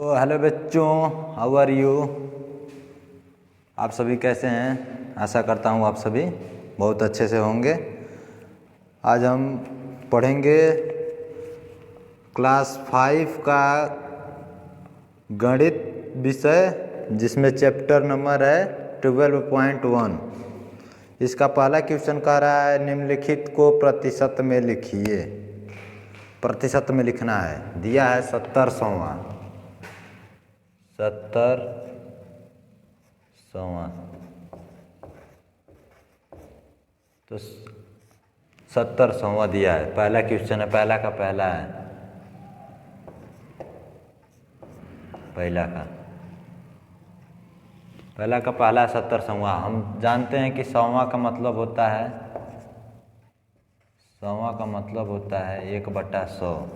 तो हेलो बच्चों, how are you. आप सभी कैसे हैं? आशा करता हूँ आप सभी बहुत अच्छे से होंगे। आज हम पढ़ेंगे क्लास 5 का गणित विषय, जिसमें चैप्टर नंबर है 12.1। इसका पहला क्वेश्चन कह रहा है निम्नलिखित को प्रतिशत में लिखिए। प्रतिशत में लिखना है, दिया है 70/100। 70/100 तो 70/100 दिया है। पहला क्वेश्चन है, पहला का पहला है, पहला का पहला 70/100। हम जानते हैं कि 100वां का मतलब होता है 1/100।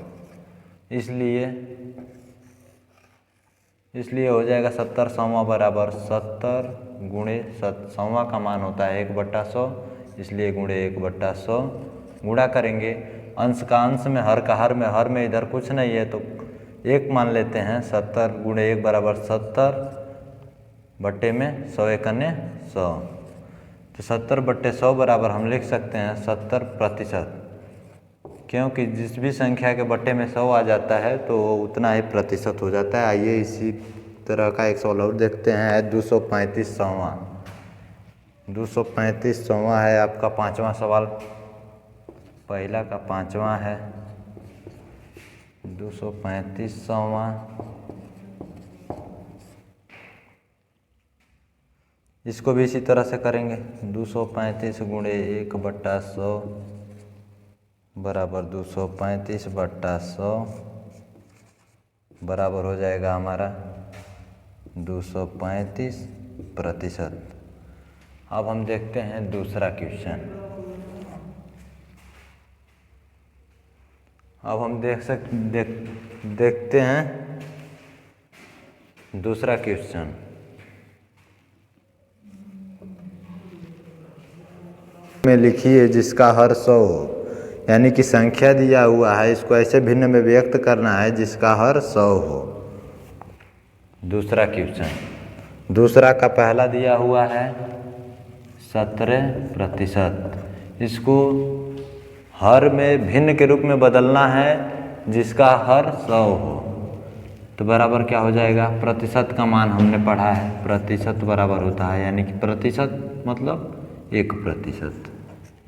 इसलिए हो जाएगा 70/100 बराबर 70 गुणे 100वां का मान होता है 1/100, इसलिए गुणे 1/100 गुणा करेंगे। अंश का अंश में, हर का हर में, हर में इधर कुछ नहीं है तो 1 मान लेते हैं। 70 गुणे 1 बराबर 70 बट्टे में 100 एकने 100, तो 70/100 बराबर हम लिख सकते हैं 70%, क्योंकि जिस भी संख्या के बट्टे में 100 आ जाता है तो वो उतना ही प्रतिशत हो जाता है। आइए इसी तरह का एक सवाल और देखते हैं। 235वां 235वां है आपका 5वां सवाल। पहला का 5वां है 235वां। इसको भी इसी तरह से करेंगे। 235 गुणे 1/100 बराबर 235/100 बराबर हो जाएगा हमारा 235%। अब हम देखते हैं दूसरा क्वेश्चन। अब हम देखते हैं दूसरा क्वेश्चन। में लिखिए जिसका हर 100 हो, यानी कि संख्या दिया हुआ है, इसको ऐसे भिन्न में व्यक्त करना है जिसका हर 100 हो। दूसरा क्वेश्चन, दूसरा का पहला दिया हुआ है 17%। इसको हर में भिन्न के रूप में बदलना है जिसका हर 100 हो, तो बराबर क्या हो जाएगा? प्रतिशत का मान हमने पढ़ा है, प्रतिशत बराबर होता है, यानी कि प्रतिशत मतलब 1%।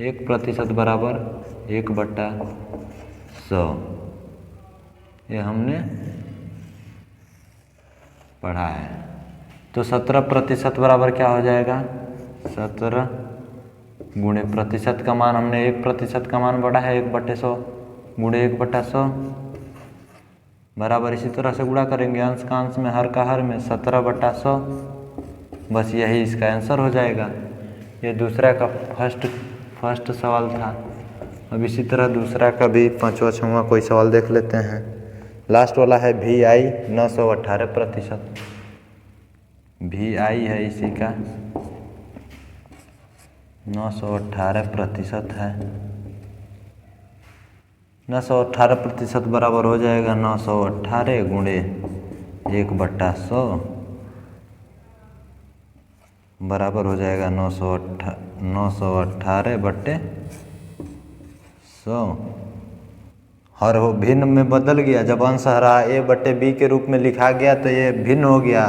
1% बराबर 1/100, ये हमने पढ़ा है। तो 17% बराबर क्या हो जाएगा? 17 गुणे प्रतिशत का मान, हमने 1% का मान पढ़ा है 1/100 गुणे 1/100 बराबर, इसी तरह से गुणा करेंगे अंश का अंश में, हर का हर में, 17/100। बस यही इसका आंसर हो जाएगा। ये दूसरा का फर्स्ट सवाल था। अब इसी तरह दूसरा का भी 5वां 6वां कोई सवाल देख लेते हैं। लास्ट वाला है VI 918%। VI है इसी का 918% है। 918% बराबर हो जाएगा 918 गुणे 1/100 बराबर हो जाएगा 918/100। हर हो भिन्न में बदल गया, जब अंश हरा A/B के रूप में लिखा गया तो ये भिन्न हो गया,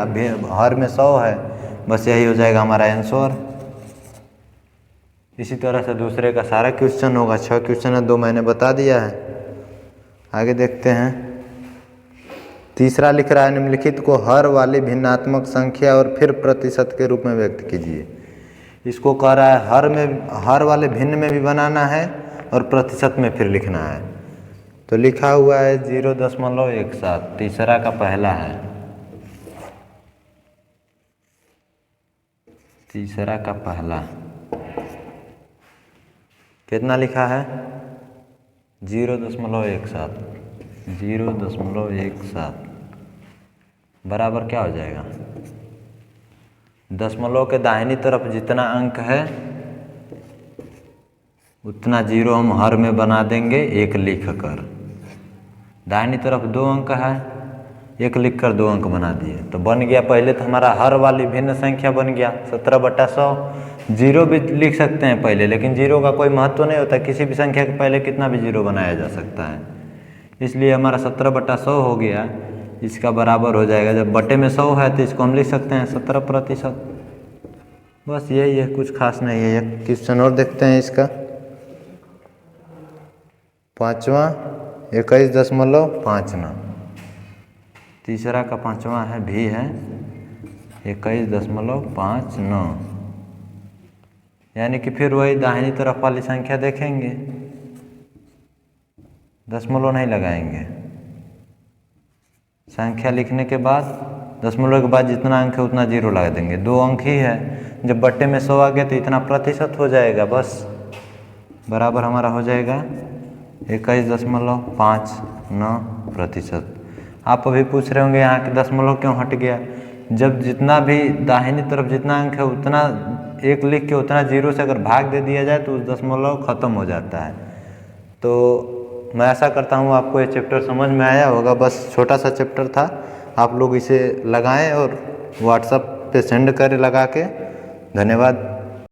हर में 100 है, बस यही हो जाएगा हमारा आंसर। इसी तरह से दूसरे का सारा क्वेश्चन होगा। 6 क्वेश्चन है, 2 मैंने बता दिया है। आगे देखते हैं। तीसरा लिख रहा है निम्नलिखित को हर वाली भिन्नात्मक संख्या और फिर प्रतिशत के रूप में व्यक्त कीजिए। इसको कह रहा है हर वाले भिन्न में भी बनाना है और प्रतिशत में फिर लिखना है। तो लिखा हुआ है 0.17। तीसरा का पहला है, तीसरा का पहला कितना लिखा है? 0.17। 0.17 बराबर क्या हो जाएगा? दशमलव के दाहिनी तरफ जितना अंक है उतना 0 हम हर में बना देंगे 1 लिख कर। दाहिनी तरफ 2 अंक है, 1 लिख कर 2 अंक बना दिए तो बन गया। पहले तो हमारा हर वाली भिन्न संख्या बन गया 17/100। जीरो भी लिख सकते हैं पहले, लेकिन जीरो का कोई महत्व नहीं होता, किसी भी संख्या के पहले कितना भी जीरो बनाया जा सकता है। इसलिए हमारा 17/100 हो गया, इसका बराबर हो जाएगा। जब बटे में 100 है तो इसको हम लिख सकते हैं 17%। बस यही है, कुछ खास नहीं है। एक क्वेश्चन और देखते हैं इसका। 5वां 21.59। तीसरा का 5वां है भी है 21.59, यानी कि फिर वही दाहिनी तरफ वाली संख्या देखेंगे, दशमलव नहीं लगाएंगे। संख्या लिखने के बाद दशमलव के बाद जितना अंक है उतना जीरो लगा देंगे। 2 अंक ही है, जब बट्टे में 100 आ गया तो इतना प्रतिशत हो जाएगा, बस बराबर हमारा हो जाएगा 21.59%। आप अभी पूछ रहे होंगे यहाँ के दशमलव क्यों हट गया। जब जितना भी दाहिनी तरफ जितना अंक है उतना 1 लिख के उतना जीरो से अगर भाग दे दिया जाए तो उस दशमलव खत्म हो जाता है। तो मैं ऐसा करता हूँ आपको ये चैप्टर समझ में आया होगा। बस छोटा सा चैप्टर था, आप लोग इसे लगाएं और व्हाट्सएप पे सेंड करें लगा के। धन्यवाद।